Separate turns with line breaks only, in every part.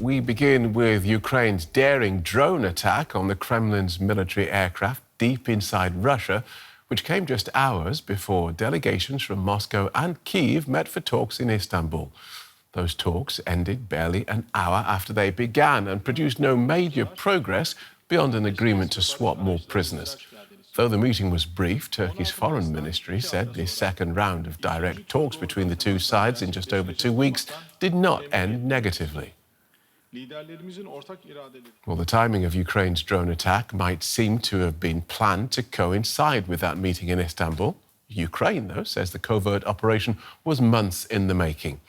We begin with Ukraine's daring drone attack on the Kremlin's military aircraft deep inside Russia, which came just hours before delegations from Moscow and Kyiv met for talks in Istanbul. Those talks ended barely an hour after they began and produced no major progress beyond an agreement to swap more prisoners. Though the meeting was brief, Turkey's foreign ministry said the second round of direct talks between the two sides in just over 2 weeks did not end negatively. Well, the timing of Ukraine's drone attack might seem to have been planned to coincide with that meeting in Istanbul. Ukraine, though, says the covert operation was months in the making.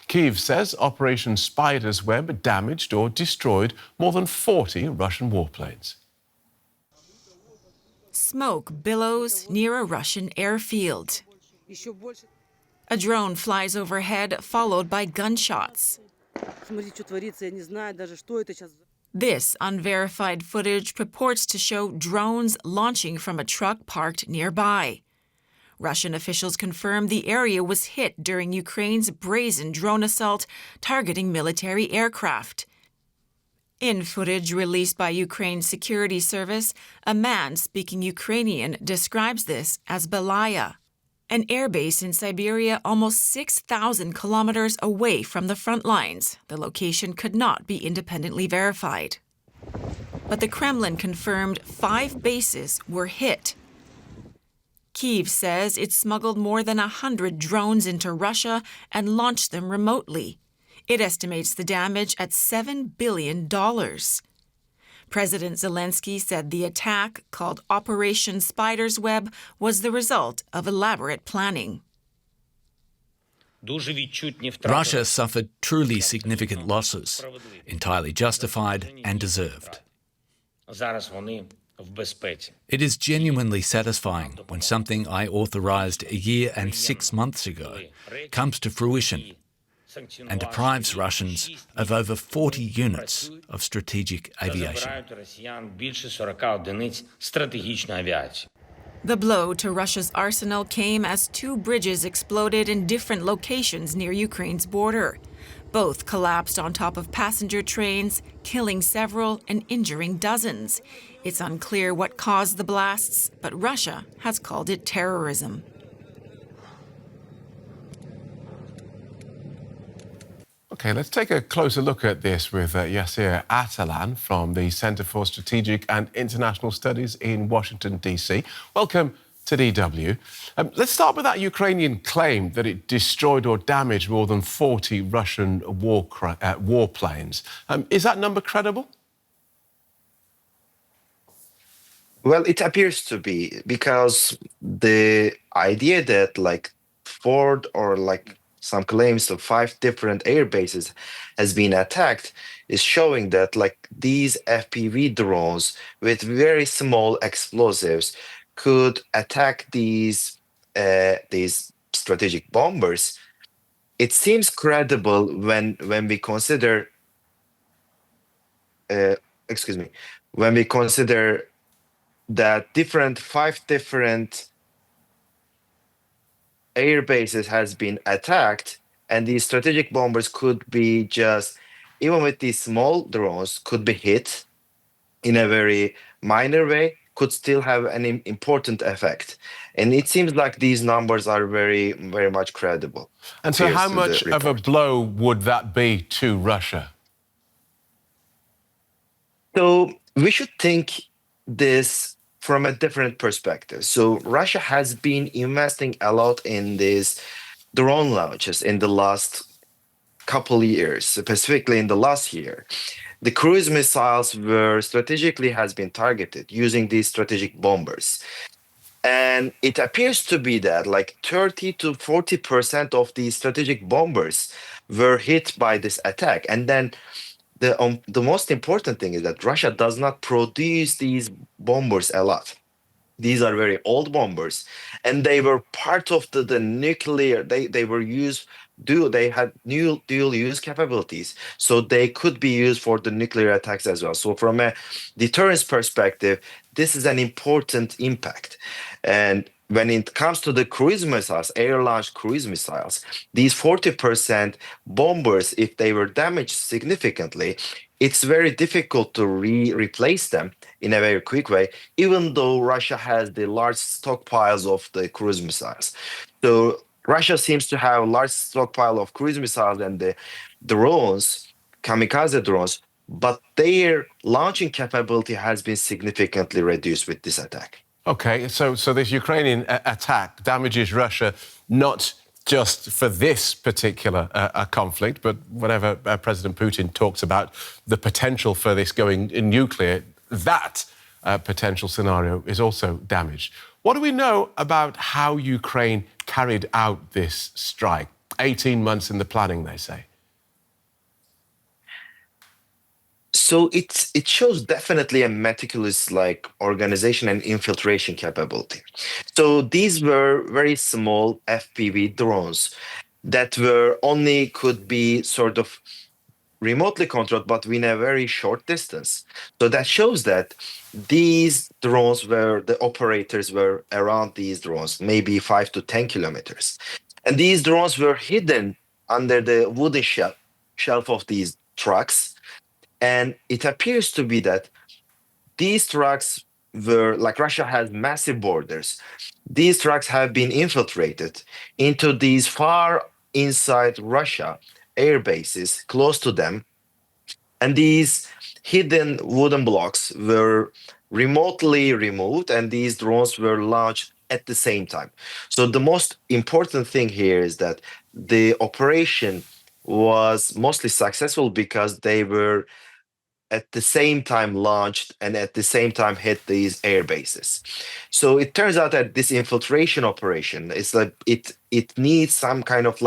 Kyiv says Operation Spider's Web damaged or destroyed more than 40 Russian warplanes.
Smoke billows near a Russian airfield. A drone flies overhead, followed by gunshots. This unverified footage purports to show drones launching from a truck parked nearby. Russian officials confirm the area was hit during Ukraine's brazen drone assault targeting military aircraft. In footage released by Ukraine's security service, a man speaking Ukrainian describes this as Belaya, an airbase in Siberia almost 6,000 kilometers away from the front lines. The location could not be independently verified. But the Kremlin confirmed 5 bases were hit. Kyiv says it smuggled more than 100 drones into Russia and launched them remotely. It estimates the damage at $7 billion. President Zelensky said the attack, called Operation Spider's Web, was the result of elaborate planning.
Russia suffered truly significant losses, entirely justified and deserved. It is genuinely satisfying when something I authorized a year and 6 months ago comes to fruition and deprives Russians of over 40 units of strategic aviation.
The blow to Russia's arsenal came as 2 bridges exploded in different locations near Ukraine's border. Both collapsed on top of passenger trains, killing several and injuring dozens. It's unclear what caused the blasts, but Russia has called it terrorism.
OK, let's take a closer look at this with Yasir Atalan from the Centre for Strategic and International Studies in Washington, D.C. Welcome to DW. Let's start with that Ukrainian claim that it destroyed or damaged more than 40 Russian warplanes. Is that number credible?
Well, it appears to be, because the idea that Ford or some claims of 5 different air bases has been attacked is showing that these FPV drones with very small explosives could attack these strategic bombers. It seems credible when we consider that 5 different air bases has been attacked, and these strategic bombers could be even with these small drones, could be hit in a very minor way, could still have an important effect. And it seems like these numbers are very, very much credible.
And so how much of a blow would that be to Russia?
So we should think this from a different perspective. So Russia has been investing a lot in these drone launches in the last couple years, specifically in the last year. The cruise missiles were strategically has been targeted using these strategic bombers. And it appears to be that 30 to 40% of these strategic bombers were hit by this attack. And then the most important thing is that Russia does not produce these bombers a lot. These are very old bombers, and they were part of the nuclear. They were used. They had new dual use capabilities, so they could be used for the nuclear attacks as well. So from a deterrence perspective, this is an important impact. And when it comes to the cruise missiles, air-launched cruise missiles, these 40% bombers, if they were damaged significantly, it's very difficult to replace them in a very quick way, even though Russia has the large stockpiles of the cruise missiles. So Russia seems to have a large stockpile of cruise missiles and the drones, kamikaze drones, but their launching capability has been significantly reduced with this attack.
Okay, so this Ukrainian attack damages Russia not just for this particular conflict, but whenever President Putin talks about the potential for this going nuclear, that potential scenario is also damaged. What do we know about how Ukraine carried out this strike? 18 months in the planning, they say.
So it shows definitely a meticulous organization and infiltration capability. So these were very small FPV drones that were only could be sort of remotely controlled, but within a very short distance. So that shows that these drones were, the operators were around these drones, maybe 5 to 10 kilometers. And these drones were hidden under the wooden shelf of these trucks. And it appears to be that these trucks were, like, Russia has massive borders. These trucks have been infiltrated into these far inside Russia air bases close to them. And these hidden wooden blocks were remotely removed, and these drones were launched at the same time. So the most important thing here is that the operation was mostly successful because they were at the same time launched and at the same time hit these air bases. So it turns out that this infiltration operation is like it needs some kind of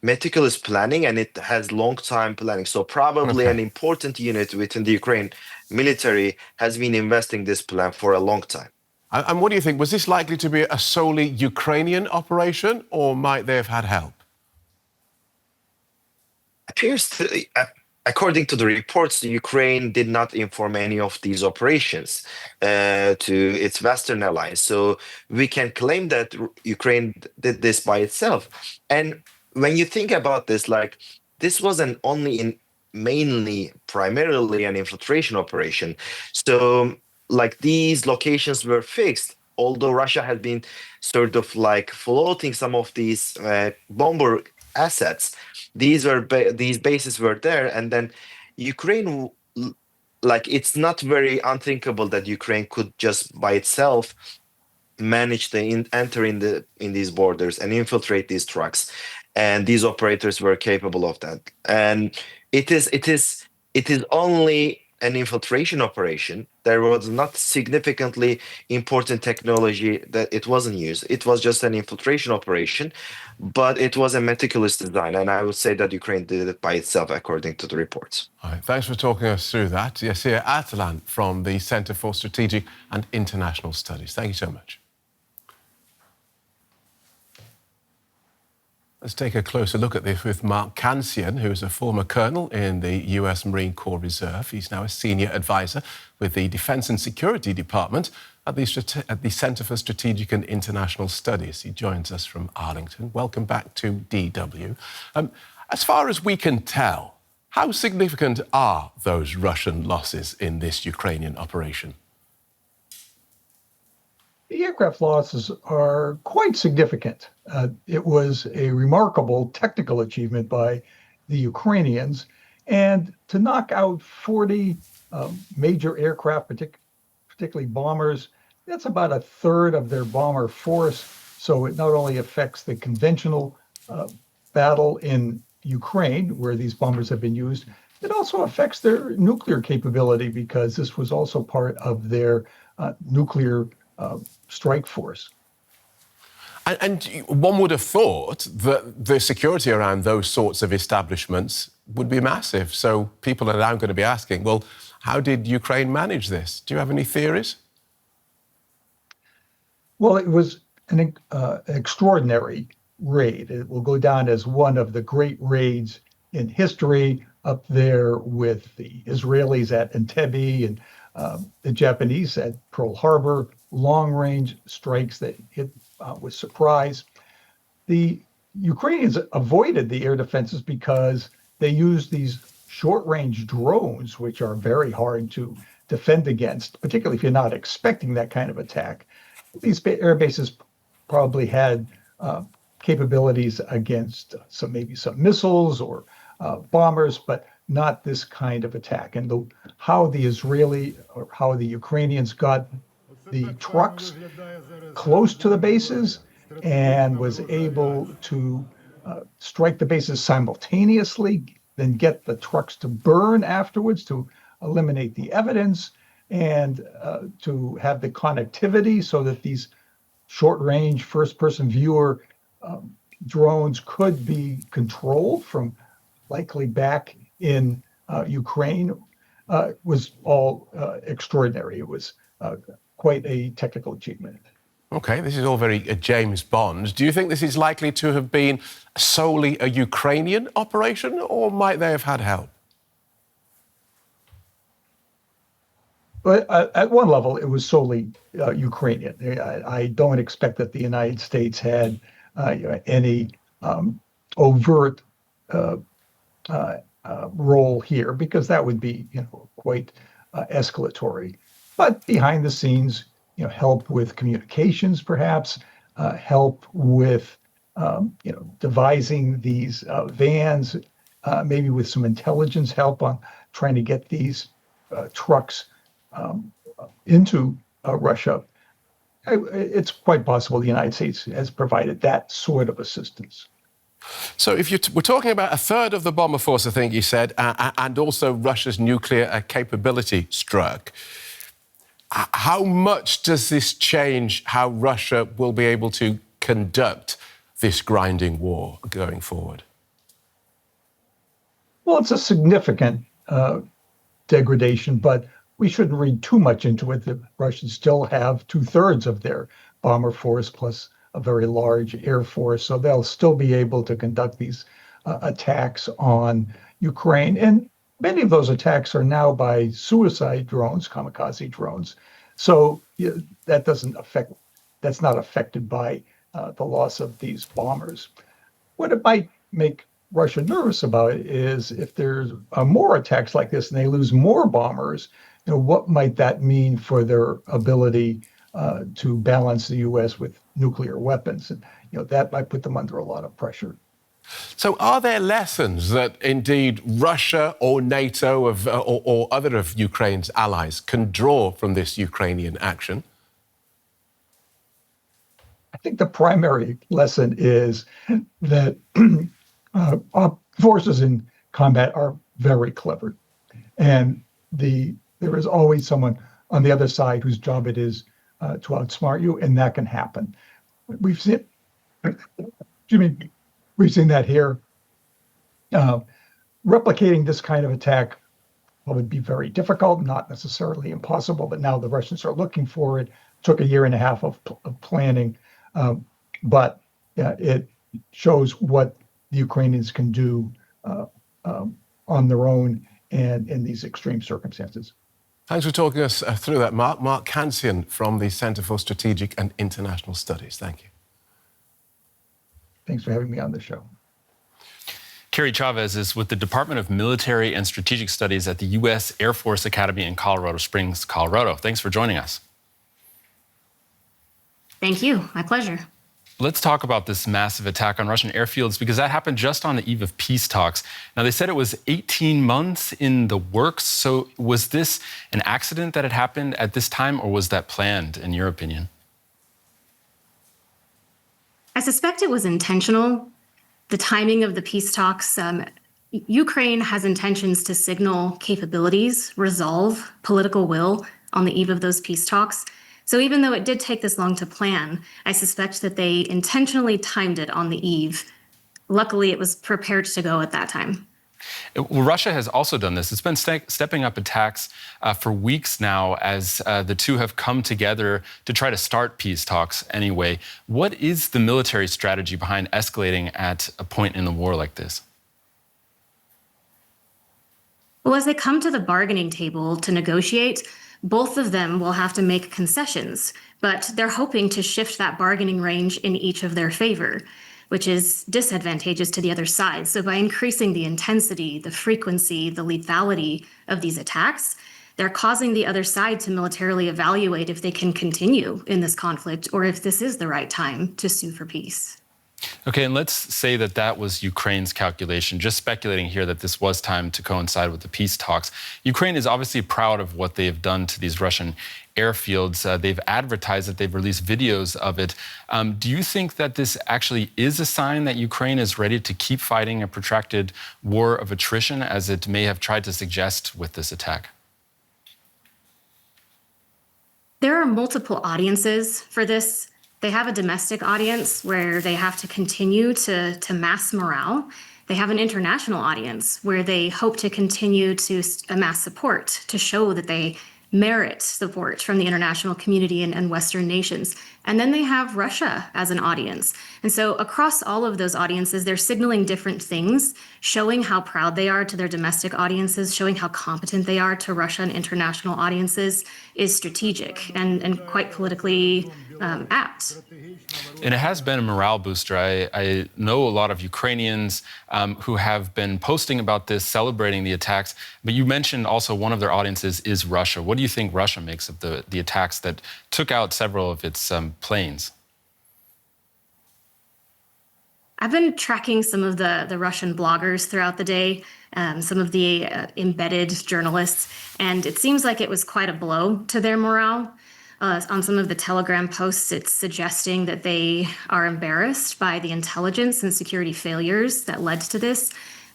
meticulous planning, and it has long time planning. So probably an important unit within the Ukraine military has been investing this plan for a long time.
And what do you think? Was this likely to be a solely Ukrainian operation, or might they have had help?
Appears to, according to the reports, the Ukraine did not inform any of these operations to its Western allies. So we can claim that Ukraine did this by itself. And when you think about this, this wasn't mainly primarily an infiltration operation. So these locations were fixed, although Russia had been sort of floating some of these bomber assets. These bases were there, and then Ukraine, it's not very unthinkable that Ukraine could just by itself manage to enter in these borders and infiltrate these trucks, and these operators were capable of that. And it is only an infiltration operation. There was not significantly important technology that it wasn't used. It was just an infiltration operation, but it was a meticulous design, and I would say that Ukraine did it by itself, according to the reports.
All right, thanks for talking us through that. Yasir Atalan from the Centre for Strategic and International Studies. Thank you so much. Let's take a closer look at this with Mark Cancian, who is a former colonel in the US Marine Corps Reserve. He's now a senior advisor with the Defense and Security Department at the Centre for Strategic and International Studies. He joins us from Arlington. Welcome back to DW. As far as we can tell, how significant are those Russian losses in this Ukrainian operation?
The aircraft losses are quite significant. It was a remarkable technical achievement by the Ukrainians. And to knock out 40 major aircraft, particularly bombers, that's about a third of their bomber force. So it not only affects the conventional battle in Ukraine, where these bombers have been used, it also affects their nuclear capability, because this was also part of their nuclear strike force.
And one would have thought that the security around those sorts of establishments would be massive. So people are now going to be asking, well, how did Ukraine manage this? Do you have any theories?
Well, it was an extraordinary raid. It will go down as one of the great raids in history, up there with the Israelis at Entebbe and the Japanese at Pearl Harbor, long-range strikes that hit with surprise. The Ukrainians avoided the air defenses because they used these short-range drones, which are very hard to defend against, particularly if you're not expecting that kind of attack. These air bases probably had capabilities against maybe some missiles or bombers, but not this kind of attack. And how the Ukrainians got the trucks close to the bases and was able to strike the bases simultaneously, then get the trucks to burn afterwards to eliminate the evidence, and to have the connectivity so that these short-range first-person viewer drones could be controlled from likely back in Ukraine, was all extraordinary. It was quite a technical achievement.
Okay, this is all very James Bond. Do you think this is likely to have been solely a Ukrainian operation, or might they have had help?
But at one level, it was solely Ukrainian. I don't expect that the United States had any overt role here, because that would be, quite escalatory. But behind the scenes, help with communications, perhaps, help with, devising these vans, maybe with some intelligence help on trying to get these trucks into Russia. It's quite possible the United States has provided that sort of assistance.
So if we're talking about a third of the bomber force, I think you said, and also Russia's nuclear capability struck, how much does this change how Russia will be able to conduct this grinding war going forward?
Well, it's a significant degradation, but we shouldn't read too much into it. The Russians still have 2/3 of their bomber force plus a very large air force, so they'll still be able to conduct these attacks on Ukraine. And many of those attacks are now by suicide drones, kamikaze drones. So that's not affected by the loss of these bombers. What it might make Russia nervous about is if there's more attacks like this and they lose more bombers, what might that mean for their ability to balance the U.S. with nuclear weapons? And that might put them under a lot of pressure.
So are there lessons that indeed Russia or NATO or other of Ukraine's allies can draw from this Ukrainian action?
I think the primary lesson is that our forces in combat are very clever. And there is always someone on the other side whose job it is to outsmart you, and that can happen. We've seen that here. Replicating this kind of attack would be very difficult, not necessarily impossible, but now the Russians are looking for it. It took a year and a half of planning, but it shows what the Ukrainians can do on their own and in these extreme circumstances.
Thanks for talking us through that, Mark. Mark Cancian from the Centre for Strategic and International Studies. Thank you.
Thanks for having me on the show.
Kerry, Chávez is with the Department of Military and Strategic Studies at the U.S. Air Force Academy in Colorado Springs, Colorado. Thanks for joining us.
Thank you. My pleasure.
Let's talk about this massive attack on Russian airfields, because that happened just on the eve of peace talks. Now, they said it was 18 months in the works. So was this an accident that had happened at this time, or was that planned, in your opinion?
I suspect it was intentional. The timing of the peace talks, Ukraine has intentions to signal capabilities, resolve political will on the eve of those peace talks. So even though it did take this long to plan, I suspect that they intentionally timed it on the eve. Luckily, it was prepared to go at that time.
Well, Russia has also done this. It's been stepping up attacks for weeks now as the two have come together to try to start peace talks anyway. What is the military strategy behind escalating at a point in the war like this?
Well, as they come to the bargaining table to negotiate, both of them will have to make concessions, but they're hoping to shift that bargaining range in each of their favor, which is disadvantageous to the other side. So by increasing the intensity, the frequency, the lethality of these attacks, they're causing the other side to militarily evaluate if they can continue in this conflict or if this is the right time to sue for peace.
Okay, and let's say that that was Ukraine's calculation, just speculating here that this was time to coincide with the peace talks. Ukraine is obviously proud of what they have done to these Russian airfields. They've advertised it, they've released videos of it. Do you think that this actually is a sign that Ukraine is ready to keep fighting a protracted war of attrition, as it may have tried to suggest with this attack?
There are multiple audiences for this. They have a domestic audience where they have to continue to mass morale. They have an international audience where they hope to continue to amass support to show that they merit support from the international community and Western nations. And then they have Russia as an audience. And so across all of those audiences, they're signaling different things, showing how proud they are to their domestic audiences, showing how competent they are to Russian international audiences is strategic and quite politically apt.
And it has been a morale booster. I know a lot of Ukrainians who have been posting about this, celebrating the attacks. But you mentioned also one of their audiences is Russia. What do you think Russia makes of the attacks that took out several of its planes?
I've been tracking some of the Russian bloggers throughout the day, some of the embedded journalists, and it seems like it was quite a blow to their morale. On some of the Telegram posts, it's suggesting that they are embarrassed by the intelligence and security failures that led to this.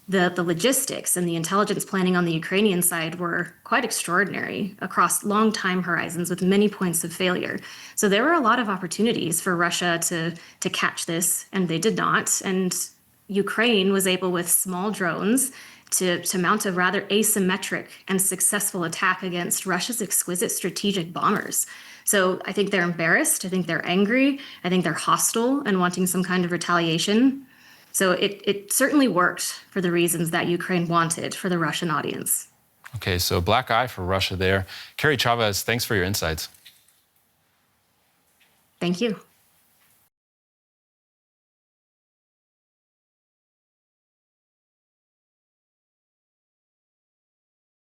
The logistics and the intelligence planning on the Ukrainian side were quite extraordinary across long time horizons with many points of failure. So there were a lot of opportunities for Russia to catch this, and they did not. And Ukraine was able, with small drones, to mount a rather asymmetric and successful attack against Russia's exquisite strategic bombers. So I think they're embarrassed. I think they're angry. I think they're hostile and wanting some kind of retaliation. So it certainly worked for the reasons that Ukraine wanted for the Russian audience.
Okay, so black eye for Russia there. Kerry, Chávez, thanks for your insights.
Thank you.